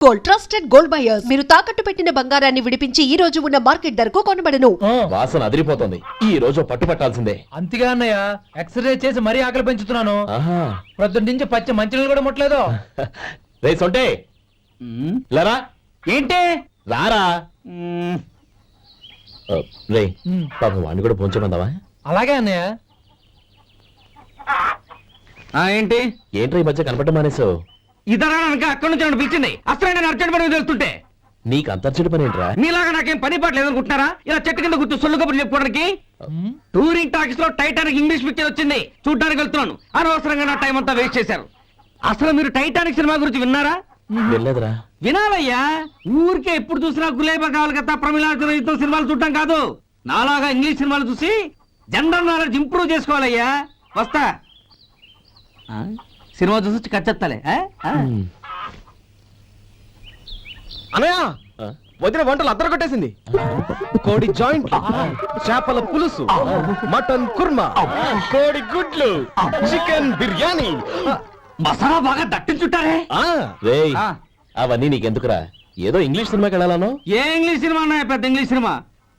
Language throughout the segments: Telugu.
గోల్డ్ ట్రస్టెడ్ గోల్డ్ బయర్స్ మీరు తాకట్టు పెట్టిన బంగారాన్ని విడిపించి ఈ రోజు ఉన్న మార్కెట్ ధరకు కొనబడను. వాసన అదిరిపోతుంది. ఈ రోజు పట్టుపట్టాల్సిందే. అంతగా అన్నయ్య ఎక్సర్సైజ్ చేసి మరీ ఆకలి పెంచుతున్నాను. ప్రొద్దున నుంచి పచ్చి మంచినీళ్ళు కూడా ముట్టలేదు. రే సొంటే లరా ఏంటి రారా రే పాపం వాడిని కూడా పోంచమందావా? అలాగే అన్నయ్య. ఏంటి ఏంట్రా ఈ మధ్య కనపడటం మానేసావు? ఇద్దరు అక్కడి నుంచి నన్ను పిలిచింది. అసలు నేను అర్జెంట్ పని తెలుస్తుంటే నీకు అంతర్చడి పని ఏంట్రా? మీలాగా నాకేం పని పాట లేదనుకుంటున్నారా? ఇలా చెట్టు కింద గుర్తు సొల్లు కబుర్లు చెప్పుకోవడానికి. టూరింగ్ టాకీస్ లో టైటానిక్ ఇంగ్లీష్ పిక్చర్ వచ్చింది, చూడడానికి వెళ్తున్నాను. అనవసరంగా నా టైం అంతా వేస్ట్ చేశారు. అసలు మీరు టైటానిక్ సినిమా గురించి విన్నారా? వెళ్ళలేదురా. వినాలయ్యా. ఊరికే ఎప్పుడు చూసినా గులేబా కావాలి కదా ప్రమిళాతో సినిమాలు చూడటం కాదు. నాలాగా ఇంగ్లీష్ సినిమాలు చూసి జనరల్ నాలెడ్జ్ ఇంప్రూవ్ చేసుకోవాలయ్యా. వస్తా. సినిమా చూసి కచ్చెత్తాలే. అనయ్య వదిన వంటలు అద్దరు కొట్టేసింది. కోడి జాయింట్, చేపల పులుసు, మటన్ కుర్మా, కోడి గుడ్లు, చికెన్ బిర్యానీ, మసాలా బాగా దట్టించుంటారే. రేయ్ అవన్నీ నీకెందుకురా? ఏదో ఇంగ్లీష్ సినిమాకి వెళ్ళాలను. ఏ ఇంగ్లీష్ సినిమా అన్నా పెద్ద ఇంగ్లీష్ సినిమా.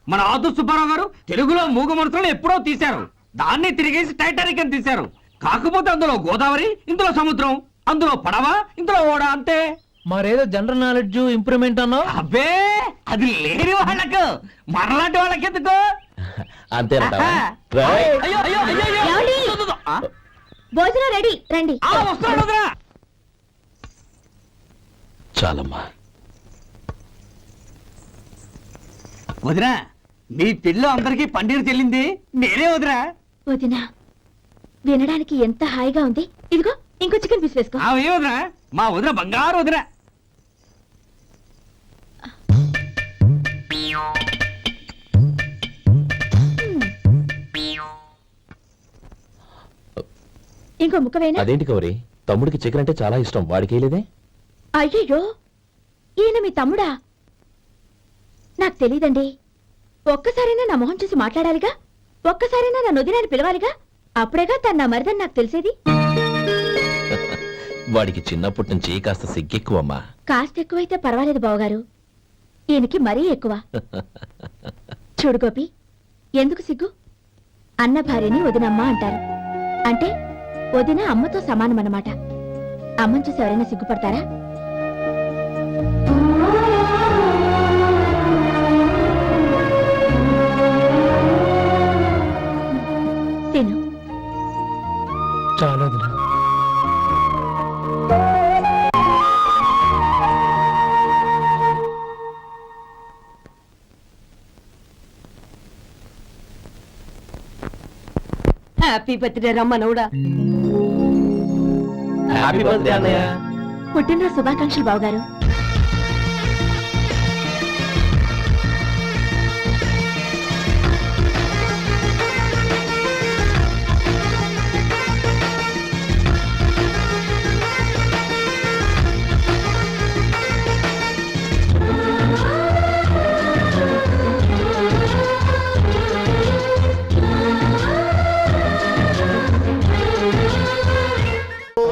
మన ఆదు సుబ్బారావు గారు తెలుగులో మూగమరుతులను ఎప్పుడో తీశారు. దాన్ని తిరిగేసి టైటానిక్ అని తీశారు. కాకపోతే అందులో గోదావరి, ఇందులో సముద్రం, అందులో పడవ, ఇందులో ఓడ, అంతే. మరేదో జనరల్ నాలెడ్జ్ ఇంప్రూవ్మెంట్ అన్నావు. అబ్బే అది లేని వాళ్ళకు, మనలాంటి వాళ్ళకి ఎందుకు? అంతేనంటావా? అయ్యో అయ్యో అయ్యో అయ్యో. భోజనం రెడీ, రండి. వస్తున్నాడు వదినా. చాలమ్మా. వదినా మీ పిల్ల అందరికీ పన్నీరు చెల్లింది నేనే వదినా. వదినా వినడానికి ఎంత హాయిగా ఉంది. ఇదిగో ఇంకో చికెన్ పీస్ వేసుకో. ఏ వదినా, మా వదిన బంగారు వదినా. ఇంకో ముక్క వేనా? అదేంటి కౌరి, తమ్ముడికి చికెన్ అంటే చాలా ఇష్టం, వాడికి వేయలేదే? అయ్యయ్యో ఈయన మీ తమ్ముడా? నాకు తెలీదండి. ఒక్కసారైనా నా మొహం చూసి మాట్లాడాలిగా, ఒక్కసారైనా నా వదినాన్ని పిలవాలిగా, అప్పుడేగా తన నా మరిదని నాకు తెలిసేది. వాడికి చిన్నప్పటి నుంచి కాస్త సిగ్గెక్కువమ్మా. కాస్త ఎక్కువైతే పర్వాలేదు బావగారు, ఈయనకి మరీ ఎక్కువ. చూడు గోపి, ఎందుకు సిగ్గు? అన్న భార్యని వదినమ్మ అంటారు. అంటే వదిన అమ్మతో సమానమన్నమాట. అమ్మని చూసి ఎవరైనా సిగ్గుపడతారా? తిను. చాలా హ్యాపీ బర్త్డే రమ్మనవుడా. హ్యాపీ బర్త్డే అన్నయ్య. పుట్టినరోజు శుభాకాంక్షలు బావగారు.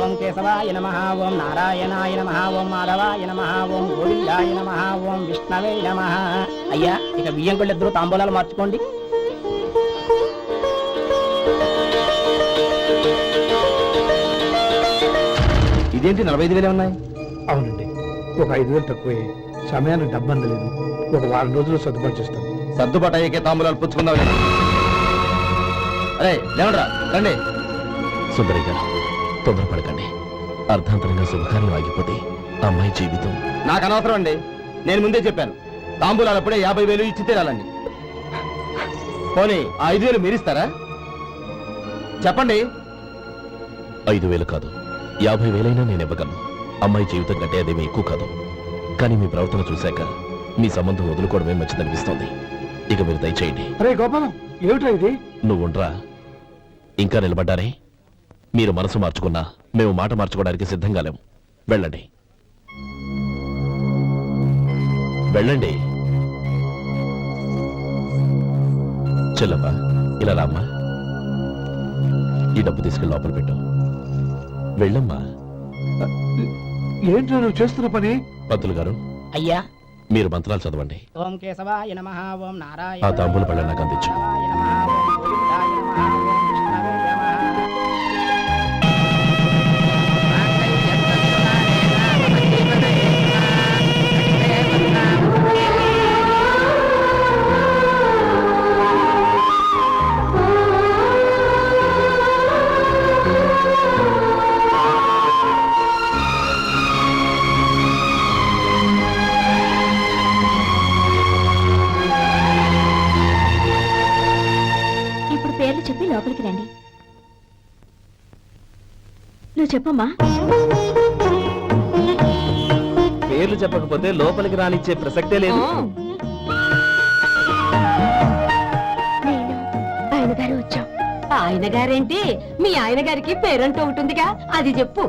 ఓం కేశవాయ నమః, ఓం నారాయణాయ నమః, ఓం మాధవాయ నమః, ఓం గోవిందాయ నమః, ఓం విష్ణవే నమః. అయ్యా ఇక బియ్యం కూడా ఇద్దరు తాంబూలాలు మార్చుకోండి. ఇదేంటి 45,000 ఉన్నాయి? అవునండి, ఒక 5,000 తక్కువే. సమయానికి డబ్బు అందలేదు. ఒక వారం రోజుల్లో సర్దుబాటు చేస్తాను. సర్దుబాటు అయ్యే తాంబూలాలు పుచ్చుకుందాం. అరే లేవండ్రా, రండి. సుందరి గారు తొందరపడకండి. అర్ధాంతరంగా శుభకార్యం ఆగిపోతే అమ్మాయి జీవితం. నాకు అనవసరం అండి, నేను ముందే చెప్పాను. తాంబూలాలు అప్పుడే 50,000 ఇచ్చి తీరాలండి. పోనీ ఆ 5,000 మీరిస్తారా? చెప్పండి. 5,000 కాదు, 50,000 నేను ఇవ్వగలను. అమ్మాయి జీవితం కంటే అదేమీ ఎక్కువ కాదు. కానీ మీ ప్రవర్తన చూశాక మీ సంబంధం వదులుకోవడమే మంచిదనిపిస్తోంది. ఇక మీరు దయచేయండి. అరే గోపాలం, ఏమిటా ఇది? నువ్వుండ్రా. ఇంకా నిలబడ్డారే? మీరు మనసు మార్చుకున్నా మేము మాట మార్చుకోవడానికి సిద్ధంగా లేము. వెళ్ళండి వెళ్ళండి. చెల్లమ్మా ఇలా రామ్మా. ఈ డబ్బు తీసుకెళ్ళి లోపల పెట్టు. వెళ్ళమ్మా. ఏంటో నువ్వు చేస్తున్న పని? పంతులు గారు అయ్యా మీరు మంత్రాలు చదవండి. ఓం కేశవాయ నమః ఓం నారాయణ ఆ తాంబూల పళ్ళ నాకు అందించు. ఇప్పుడు పేర్లు చెప్పి లోపలికి రండి. నువ్వు చెప్పమ్మా. పేర్లు చెప్పకపోతే లోపలికి రానిచ్చే ప్రసక్తే లేదు. నేను ఆయన గారు వచ్చాం. ఆయన గారేంటి, మీ ఆయన గారికి పేరంటూ ఉంటుందిగా, అది చెప్పు.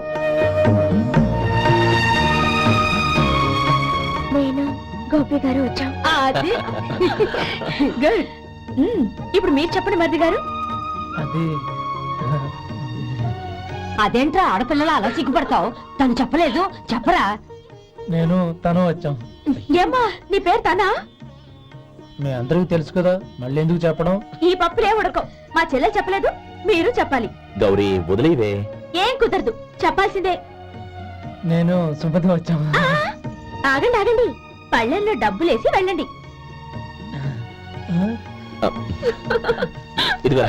నేను గోపి గారు వచ్చాం. అది గుడ్. ఇప్పుడు మీరు చెప్పండి మరిది గారు. అది అదేంట్రా ఆడపిల్లలు అలా సిగ్గుపడతావు? తను చెప్పలేదు, చెప్పరా. నేను తను వచ్చాం. ఏమ్మా నీ పేరు తనా? మీ అందరికీ తెలుసు కదా, మళ్ళీ ఎందుకు చెప్పడం? ఈ పప్పులే ఉడకం. మా చెల్లెలు చెప్పలేదు, మీరు చెప్పాలి. గౌరీ వదిలేవే. ఏం కుదరదు, చెప్పాల్సిందే. నేను సుమతి వచ్చాం. ఆ, ఆగండి ఆగండి, పళ్ళెంలో డబ్బులేసి వెళ్ళండి. ఇదిగా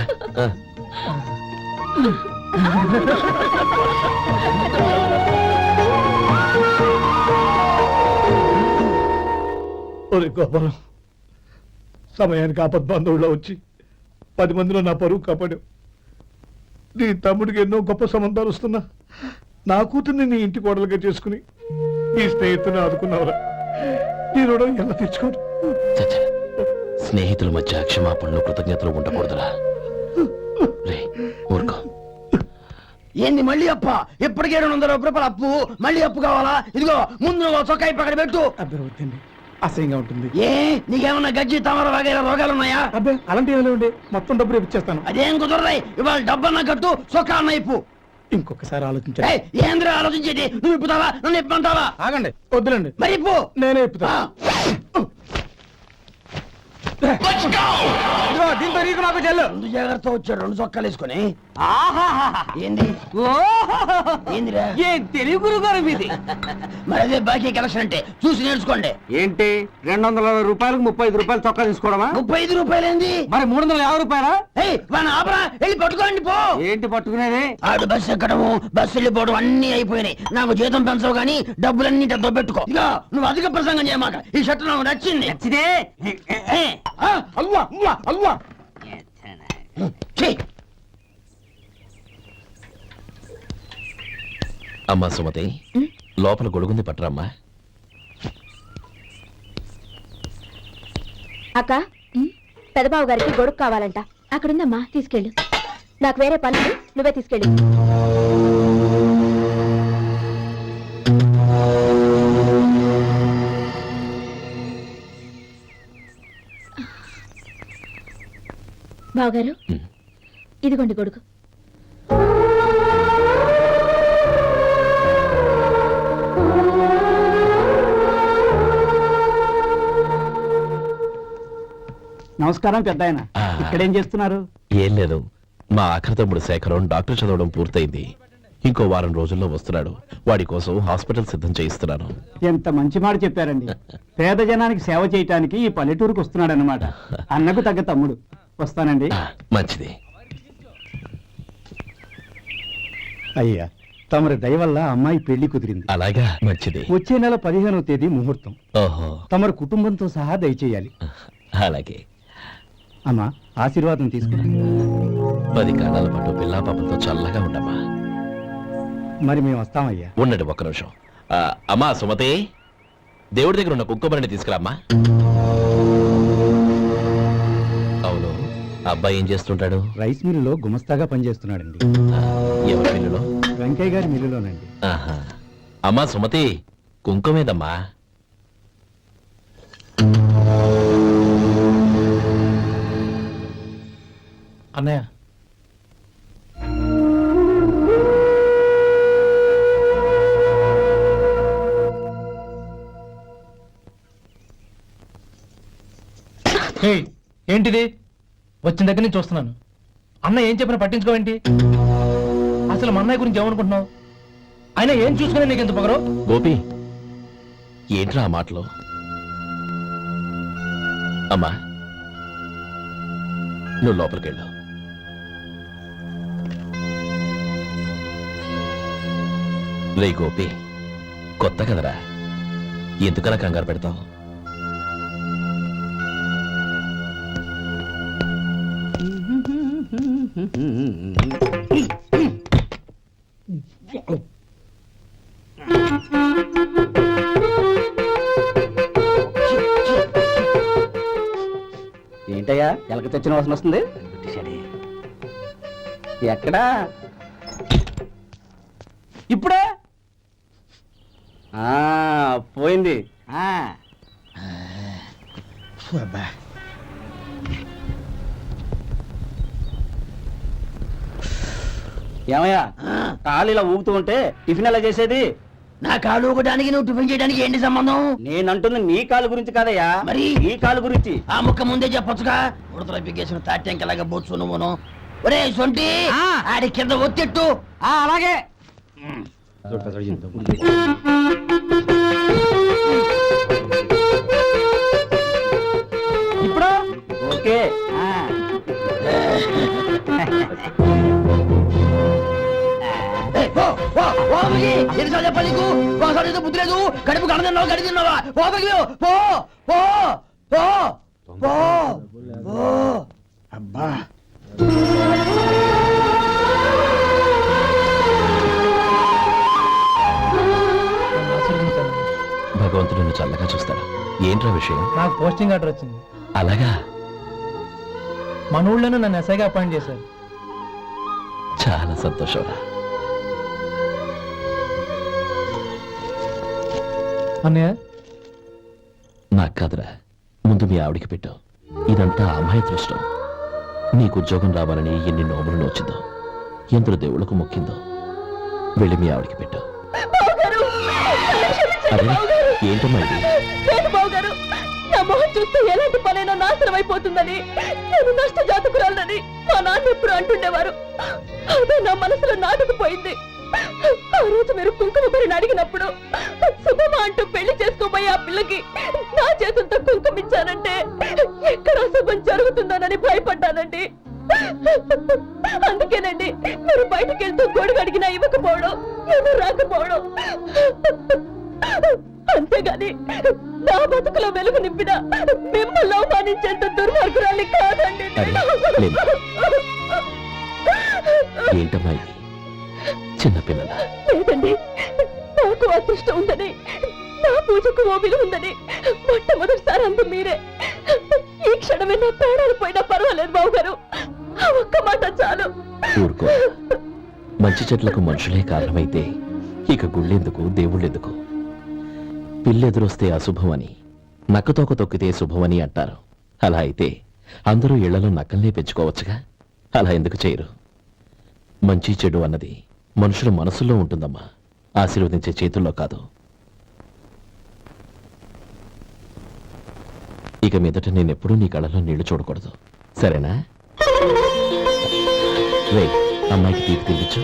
ఒరే గోపాలం, సమయానికి ఆపద్బాంధవుల్లో వచ్చి 10 మందిలో నా పరువు కాపాడావు. నీ తమ్ముడికి ఎన్నో గొప్ప సంబంధాలు వస్తున్నా నా కూతుర్ని నీ ఇంటి కోడలుగా చేసుకుని నీ స్నేహితుని ఆదుకున్నావురా. నీ రుణం ఎలా తెచ్చుకోడు? చచ్చ, స్నేహితుల మధ్య క్షమాపణలు కృతజ్ఞతలు ఉండకూడదురా. రే ఊరుకో. ఏంది మళ్ళీ అప్ప? ఇప్పటికే 200 రూపాయల అప్పు, మళ్ళీ అప్పు కావాలా? ఇదిగో ముందు నువ్వు చొక్కాయి పక్కన పెట్టు. అబ్బాయి వద్దండి, అసహ్యంగా ఉంటుంది. ఏ నీకేమన్నా గజ్జి తమర వగైరా రోగాలు ఉన్నాయా? అబ్బాయి అలాంటి ఏమైనా ఉండే, మొత్తం డబ్బు రేపు ఇచ్చేస్తాను. అదేం కుదరదాయి. ఇవాళ డబ్బన్నా కట్టు, చొక్కా అన్న ఇప్పు. ఇంకొకసారి ఆలోచించండి. ఏయ్, ఏంద్రా ఆలోచించేది? నువ్వు ఇప్పుతావా, నన్ను ఇప్పమంటావా? ఆగండి, వద్దులండి, మరి ఇప్పు. నేనే ఇప్పుతా. దీంతో నీకు నాకు చెల్లు. ముందు జాగ్రత్త వచ్చాడు, 2 చొక్కాలు వేసుకొని. ఏంది ఏందిరా? ఏ తెలుగు గురువు గారు మీది? మరి అదే బాకీ కలెక్షన్ అంటే, చూసి నేర్చుకోండి. ఏంటి 220 రూపాయలకు 35 రూపాయలు చొక్కా తీసుకోవడమా? 35 రూపాయలు ఏంది? మరి 350 రూపాయలా? ఏయ్ వాడిని ఆపరా, వెళ్ళి పట్టుకోండి పో. ఏంటి పట్టుకునేది? ఆడు బస్సు ఎక్కడము, బస్సు వెళ్ళిపోవడం అన్ని అయిపోయినాయి. నాకు జీతం పెంచవు గానీ డబ్బులన్నీ డబ్బు పెట్టుకో. ఇక నువ్వు అధిక ప్రసంగం చేయమాక. ఈ షర్ట్ నాకు నచ్చింది. నచ్చితే అల్వా అల్వా అల్వా. అమ్మా సుమతి, లోపల గొడుగుంది పట్టరమ్మా. అక్క, పెదబాబు గారికి గొడుగు కావాలంట. అక్కడుందమ్మా, తీసుకెళ్ళు. నాకు వేరే పనులు, నువ్వే తీసుకెళ్ళు. బావగారు, ఇదిగోండి గొడుగు. నమస్కారం పెద్ద ఆయన. ఆ. ఇక్కడేం చేస్తున్నారు? ఏం లేదు, మా ఆఖరి తమ్ముడు శేఖరం డాక్టర్ చదవడం పూర్తయింది. ఇంకో వారం రోజుల్లో వస్తున్నాడు. వాడి కోసం హాస్పిటల్ సిద్ధం చేయిస్తున్నాను. ఎంత మంచి మాట చెప్పారండి. పేద జనానికి సేవ చేయటానికి ఈ పల్లెటూరుకు వస్తున్నాడు అన్నమాట. అన్నకు తగ్గ తమ్ముడు. వస్తానండి. మంచిది. అయ్యా, తమరి దయ వల్ల అమ్మాయి పెళ్లి కుదిరింది. అలాగా, మంచిది. వచ్చే నెల 15వ తేదీ ముహూర్తం. ఓహో, తమరు కుటుంబంతో సహా దయచేయాలి. అలాగే. అమ్మా, ఆశీర్వాదం తీసుకురా. 10 కాలాల పాటు పిల్లా పాపంతో చల్లగా ఉండమ్మా. మరి మేము వస్తామయ్యా. ఉండండి ఒక్క నిమిషం. అమ్మా సుమతి, దేవుడి దగ్గర ఉన్న కుక్కబరిని తీసుకురామ్మా. అవును, అబ్బాయి ఏం చేస్తుంటాడు? రైస్ మిల్లులో గుమస్తాగా పనిచేస్తున్నాడండి. ఎవరి మిల్లులో? వెంకయ్య గారి మిల్లులోనండి. ఆహా. అమ్మా సుమతి, కుంకుమేదమ్మా? అన్నయ్య, ఏయ్, ఏంటిది? వచ్చిన దగ్గర నుంచి చూస్తున్నాను. అన్న ఏం చెప్పినా పట్టించుకోవేంటి? అసలు మా అన్నయ్య గురించి ఏమనుకుంటున్నావు? అయినా ఏం చూసుకునే నీకు ఎంత పొగరు? గోపి, ఏంట్రా ఆ మాటలు? అమ్మా, నువ్వు లోపలికెళ్ళు. రే గోపి, కొత్త కదరా, ఎందుకలా కంగారు పెడతావు? ఏంటయ్యా ఎలక తెచ్చిన వాసన వస్తుంది? ఎక్కడా? ఇప్పుడే పోయింది. ఏమయ్యా, కాలు ఇలా ఊగుతూ ఉంటే టిఫిన్ ఎలా చేసేది? నా కాలు ఊగడానికి నువ్వు టిఫిన్ చేయడానికి ఏంటి సంబంధం? నేనంటుంది నీ కాలు గురించి కాదయ్యా, మరి ఈ కాలు గురించి. ఆ ముక్క ముందే చెప్పొచ్చుగా. ఉడతలో పిగేసిన తాట్యంకలాగా బొచ్చు నువ్వును. ఒరే సొంటి, ఆడి కింద ఒత్తిట్టు. అలాగే. ఇప్పుడు ఓకే. ఎన్నిసార్లు చెప్పాలి నీకు? ఒకసారి ఏదో బుద్ధి లేదు. కడుపు గడ తిన్నావు, గడి తిన్నావా? పో పగిలి, పో పో పో పో పో. అబ్బా, నన్ను ఆశీర్వదించాను. భగవంతుడు నిన్ను చల్లగా చూస్తాడు. ఏంట్రా విషయం? నాకు పోస్టింగ్ ఆర్డర్ వచ్చింది. అలాగా? మన ఊళ్ళోనే నన్ను ఎస్ఐగా అపాయింట్ చేశారు. చాలా సంతోషంరా. అన్నయ్య, నాకు కాదురా, ముందు మీ ఆవిడికి పెట్టావు. ఇదంతా అమ్మాయి దృష్టం. నీకు ఉద్యోగం రావాలని ఎన్ని నోములు నోచిందో, ఎందరు దేవుళ్లకు మొక్కిందో. వెళ్ళి మీ ఆవిడికి పెట్టావు. అరే, ఏంటమ్మా ఇది? బావగారు, నా మొహం చూస్తే ఎలాంటి పనైనా నాశనం అయిపోతుందని, నేను నష్ట జాతకురాలని మా నాన్న ఎప్పుడు అంటుండేవారు. అదే నా మనసులో నాటుకుపోయింది. ఆ రోజు మీరు కుంకుమ భరిని అడిగినప్పుడు శుభమా అంటూ పెళ్లి చేసుకోబోయే ఆ పిల్లకి నా చేతులతో కుంకుమిచ్చానంటే ఎక్కడ శుభం జరుగుతుందోనని భయపడ్డానండి. అందుకేనండి మీరు బయటకు వెళ్తూ గొడుగు అడిగినా ఇవ్వకపోవడం, ఎదురు రాకపోవడం. అంతేగాని నా బతుకులో వెలుగు నింపిన మిమ్మల్ని అవమానించేంత దుర్మార్గురాలి కాదండి. అరే, ఏంటమ్మా ఇది? చిన్నపిల్లల లేదండి, నాకు అదృష్టం ఉందని, నా పూజకు ఓ విలువ ఉందని మొట్టమొదటిసారి అందు మీరే. ఈ క్షణమే నా ప్రాణాలు పోయినా పర్వాలేదు బావగారు, ఆ ఒక్క మాట చాలు. ఊరుకో. మంచి చెట్లకు మనుషులే కారణమైతే ఇక గుళ్ళెందుకు, దేవుళ్ళెందుకు? పిల్లెదురొస్తే అశుభమని, నక్కతోక తొక్కితే శుభమని అంటారు. అలా అయితే అందరూ ఇళ్లలో నక్కల్నే పెంచుకోవచ్చుగా. అలా ఎందుకు చేయరు? మంచి చెడు అన్నది మనుషుల మనసుల్లో ఉంటుందమ్మా, ఆశీర్వదించే చేతుల్లో కాదు. ఇక మీదట నేనెప్పుడూ నీ కళ్ళలో నీళ్లు చూడకూడదు, సరేనా? రే, అమ్మాయికి తీపి తినిపించు.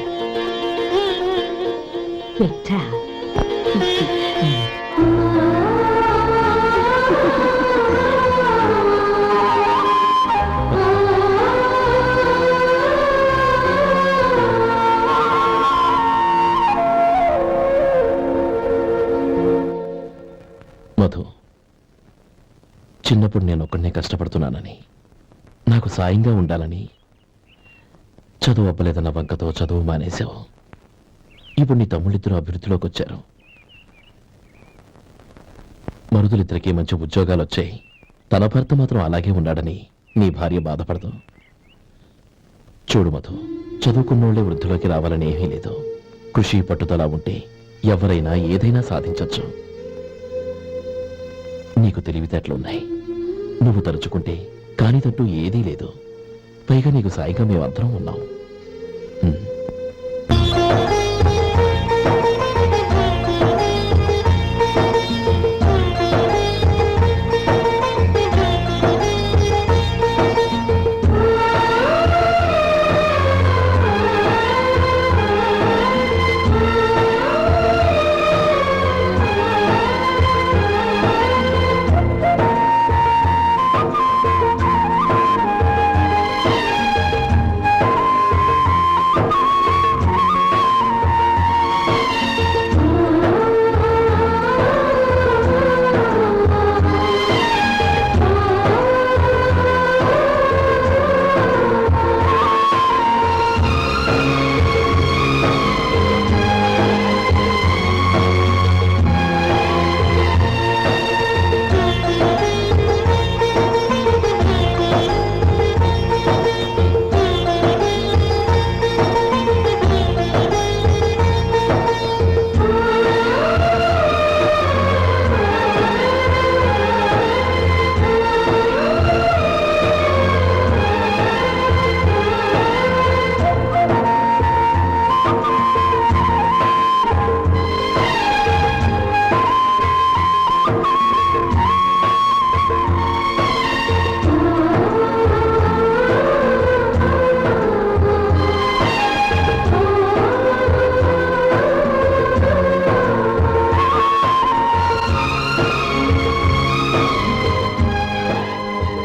మధు, చిన్నప్పుడు నేను ఒక్కడనే కష్టపడుతున్నానని, నాకు సాయంగా ఉండాలని చదువు అవ్వలేదన్న వంకతో చదువు మానేశావు. ఇప్పుడు నీ తమ్ముళ్ళిద్దరూ అభివృద్ధిలోకి వచ్చారు. మరుదులిద్దరికీ మంచి ఉద్యోగాలు వచ్చాయి. తన భర్త మాత్రం అలాగే ఉన్నాడని నీ భార్య బాధపడదు. చూడు మధు, చదువుకున్నోళ్లే వృద్ధిలోకి రావాలని ఏమీ లేదు. కృషి పట్టుదల ఉంటే ఎవరైనా ఏదైనా సాధించొచ్చు. నీకు తెలివితేటలున్నాయి. నువ్వు తలుచుకుంటే కానిదంటూ ఏదీ లేదు. పైగా నీకు సాయిగా మేమందరం ఉన్నాం.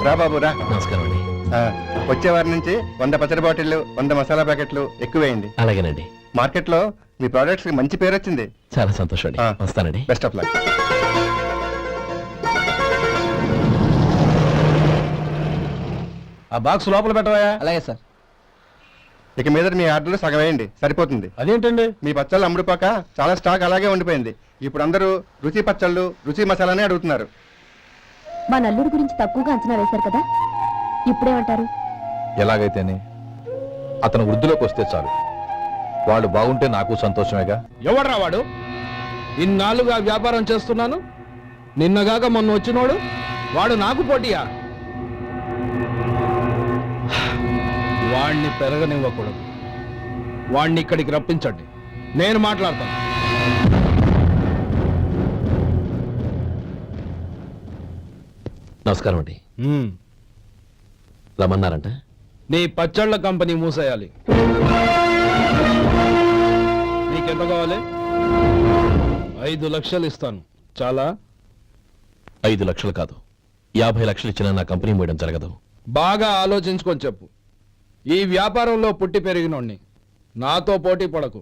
రా బాబు రా. నమస్కారం అండి. వచ్చే వారి నుంచి 100 పచ్చడి బాటిళ్లు 100 మసాలా ప్యాకెట్లు ఎక్కువేయండి. అలాగేనండి. మార్కెట్ లో మీ ప్రోడక్ట్స్ కి మంచి పేరు వచ్చింది. చాలా సంతోషం అండి. వస్తానండి. Best of luck. ఆ బాక్స్ లోపల పెట్టవా? అలాగే సార్. ఇక మీద మీ ఆర్డర్లు సగం వేయండి, సరిపోతుంది. అదేంటండి? మీ పచ్చళ్ళు అమ్ముడుపోక చాలా స్టాక్ అలాగే ఉండిపోయింది. ఇప్పుడు అందరూ రుచి పచ్చళ్ళు రుచి మసాలానే అడుగుతున్నారు. మా నల్లుడి గురించి తక్కువగా అంచనా వేశారు కదా, ఇప్పుడేమంటారు? ఎలాగైతేనే అతను వృద్ధిలోకి వస్తే చాలు. వాడు బాగుంటే నాకు సంతోషమేగా. ఎవడ్రా వాడు? ఇన్నాళ్ళుగా వ్యాపారం చేస్తున్నాను, నిన్నగాక మొన్న వచ్చినోడు వాడు నాకు పోటీయా? వాణ్ణి పెరగనివ్వకూడదు. వాణ్ణి ఇక్కడికి రప్పించండి, నేను మాట్లాడతాను. నమస్కారం అండి. రమ్మన్నారంట? నీ పచ్చళ్ళ కంపెనీ మూసేయాలి. నీకెంత కావాలి? 5 లక్షలు ఇస్తాను. చాలా? 5 లక్షలు కాదు, 50 లక్షలు ఇచ్చినా నా కంపెనీ మూయడం జరగదు. బాగా ఆలోచించుకొని చెప్పు. ఈ వ్యాపారంలో పుట్టి పెరిగినోణ్ణి, నాతో పోటీ పడకు.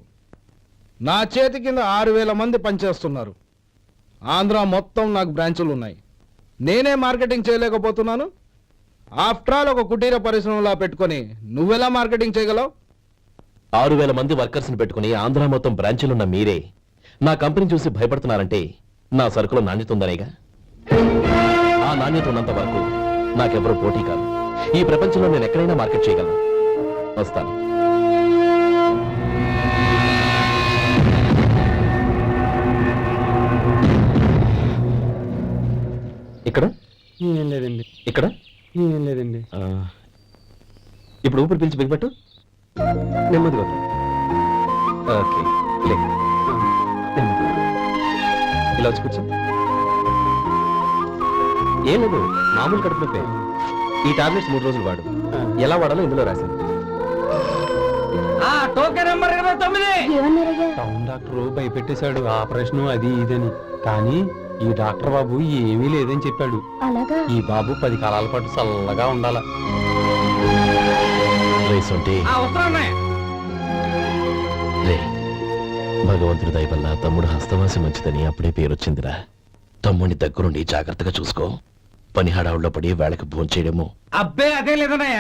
నా చేతి కింద 6000 మంది పనిచేస్తున్నారు. ఆంధ్ర మొత్తం నాకు బ్రాంచులు ఉన్నాయి. నేనే మార్కెటింగ్ చేయలేకపోతున్నాను. ఆఫ్టర్ ఆల్ ఒక కుటీర పరిశ్రమలా పెట్టుకొని నువ్వెలా మార్కెటింగ్ చేయగలవు? 6000 మంది వర్కర్స్ని పెట్టుకుని ఆంధ్ర మొత్తం బ్రాంచీలున్న మీరే నా కంపెనీ చూసి భయపడుతున్నారంటే నా సరుకులో నాణ్యత ఉందనేగా. ఆ నాణ్యత ఉన్నంత వరకు నాకెవరూ పోటీ కాదు. ఈ ప్రపంచంలో నేను ఎక్కడైనా మార్కెట్ చేయగలను. వస్తాను. ఇక్కడ ఏం లేదండి. ఇక్కడ ఏం లేదండి. ఇప్పుడు ఊపిరి పీల్చి బిగబట్టు. నెమ్మదిగా వద్దు. ఓకే, లే. నెమ్మదిగా. ఇలా వచ్చి కూర్చో. ఏం లేదు, మామూలు కడుపు నొప్పే. ఈ టాబ్లెట్స్ 3 రోజులు వాడు. ఎలా వాడాలో ఇందులో రాశాను. Token number 29. ఏమన్నారయ్యా? టౌన్ డాక్టర్ భయపెట్టేశాడు, ఆపరేషన్ అది ఇదని. కానీ ఈ డాక్టర్ బాబు ఏమీ లేదని చెప్పాడు. అలాగా? ఈ బాబు 10 కాలాల పాటు చల్లగా ఉండాల. రే, భగవంతుడి దయ వల్ల తమ్ముడు హస్తవాసి మంచిదని అప్పుడే పేరొచ్చిందిరా. తమ్ముడిని దగ్గరుండి జాగ్రత్తగా చూసుకో. పని హడావుల్లో పడి వేళకి భోంచేయడము. అబ్బే అదే లేదన్నయ్య.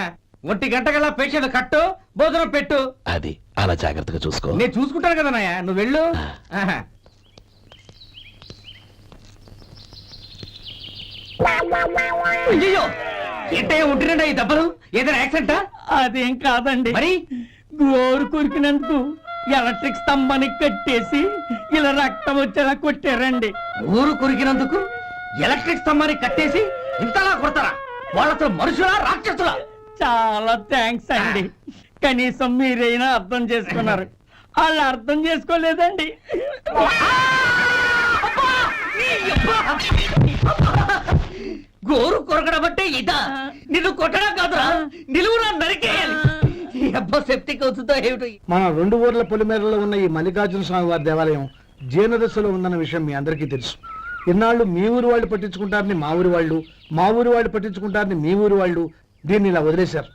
1 గంట గల పేషెంట్ కట్టు, భోజనం పెట్టు. అది అలా జాగ్రత్తగా చూసుకో. నేను చూసుకుంటాను కదన్నయ్య, నువ్వు వెళ్ళు. ఆహా. అయ్యో, ఏంటయ్యా ఉంటున్నాడా ఈ దెబ్బలు? ఏదైనా యాక్సిడెంటా? అదేం కాదండి, మరి గోరు కొరికినందుకు ఎలక్ట్రిక్ స్తంభానికి కట్టేసి ఇలా రక్తం వచ్చేలా కొట్టారండి. ఊరు కొరికినందుకు ఎలక్ట్రిక్ స్తంభాన్ని కట్టేసి ఇంతలా కొడతారా? వాళ్ళతో మనుషులా రాక్షసులా? చాలా థ్యాంక్స్ అండి, కనీసం మీరైనా అర్థం చేసుకున్నారు. వాళ్ళు అర్థం చేసుకోలేదండి. గోరు కొరకడం అంటే ఇదా? నిన్ను కొట్టడం కాదురా, నిలువురా నరికేయాలి. అబ్బా సెప్టిక్ అవుతుందో ఏమిటో. మన 2 ఊర్ల పొలిమేరలో ఉన్న ఈ మల్లికార్జున స్వామి వారి దేవాలయం జీర్ణదశలో ఉందన్న విషయం మీ అందరికీ తెలుసు. ఇన్నాళ్ళు మీ ఊరు వాళ్ళు పట్టించుకుంటారని మా ఊరి వాళ్ళు, మా ఊరి వాళ్ళు పట్టించుకుంటారని మీ ఊరి వాళ్ళు దీన్ని ఇలా వదిలేశారు.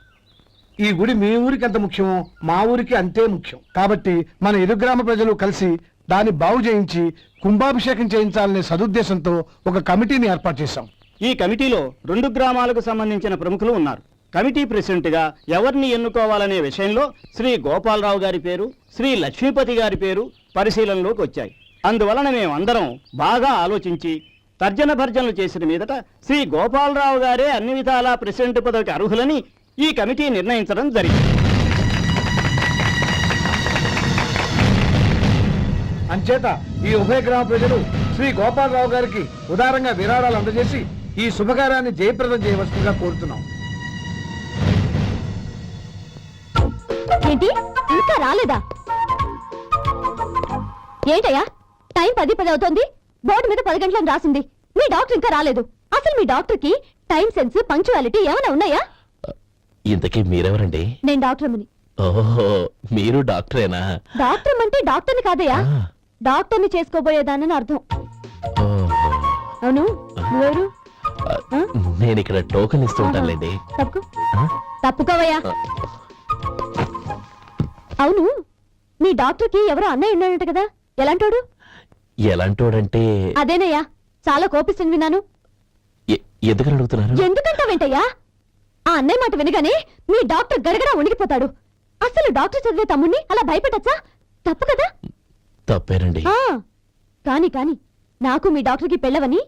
ఈ గుడి మీ ఊరికి ఎంత ముఖ్యమో మా ఊరికి అంతే ముఖ్యం. కాబట్టి మన ఇరు గ్రామ ప్రజలు కలిసి దాన్ని బాగు చేయించి కుంభాభిషేకం చేయించాలనే సదుద్దేశంతో ఒక కమిటీని ఏర్పాటు చేశాం. ఈ కమిటీలో 2 గ్రామాలకు సంబంధించిన ప్రముఖులు ఉన్నారు. కమిటీ ప్రెసిడెంట్ గా ఎవరిని ఎన్నుకోవాలనే విషయంలో శ్రీ గోపాలరావు గారి పేరు, శ్రీ లక్ష్మీపతి గారి పేరు పరిశీలనలోకి వచ్చాయి. అందువలన మేమందరం బాగా ఆలోచించి తర్జన భర్జనలు చేసిన మీదట శ్రీ గోపాలరావు గారే అన్ని విధాలా ప్రెసిడెంట్ పదవికి అర్హులని ఈ కమిటీ నిర్ణయించడం జరిగింది. అంచేత ఈ ఉభయ గ్రామ ప్రజలు శ్రీ గోపాలరావు గారికి ఉదారంగా విరాళాలు అందజేసి ఈ శుభకార్యాన్ని జయప్రదం చేయవలసిందిగా కోరుతున్నాం. ఏంటి, ఇంకా రాలేదా? ఏంటయ్యా, టైం 10 అవుతోంది. బోర్డు మీద 10 గంటలను రాసింది. మీ డాక్టర్ ఇంకా రాలేదు. అసలు మీ డాక్టర్ కి టైం సెన్స్, పంక్చువాలిటీ ఏమైనా ఉన్నాయా? ఇంతకీ మీరెవరండి? నేను డాక్టర్ని. ఓహో, మీరు డాక్టరేనా? డాక్టర్ అంటే డాక్టర్ని కాదయ్యా, డాక్టర్ని చేసుకోబోయేదానని అర్థం. ఓహో. అవును, నువ్వెవరు? నేను ఇక్కడ టోకెన్ ఇస్తూ ఉంటానులేండి. తప్పుకో ఆ? తప్పుకోవయ్యా. అవును, మీ డాక్టర్కి ఎవరో అన్నయ్య ఉన్నాడంట కదా, ఎలాంటోడు? ఎలాంటోడంటే అదేనయ్యా, చాలా కోపిస్తుంది విన్నాను. ఎందుకని అడుగుతున్నారు? ఎందుకంటా వెంటయ్యా? ఆ అన్నయ్య మాట వినగానే మీ డాక్టర్ గడగడా ఉణికిపోతాడు. అసలు డాక్టర్ చదివే తమ్ముణ్ణి అలా భయపెట్టచ్చా? తప్పు కదా. తప్పేనండి. కాని కాని నాకు మీ డాక్టర్కి పెళ్ళవని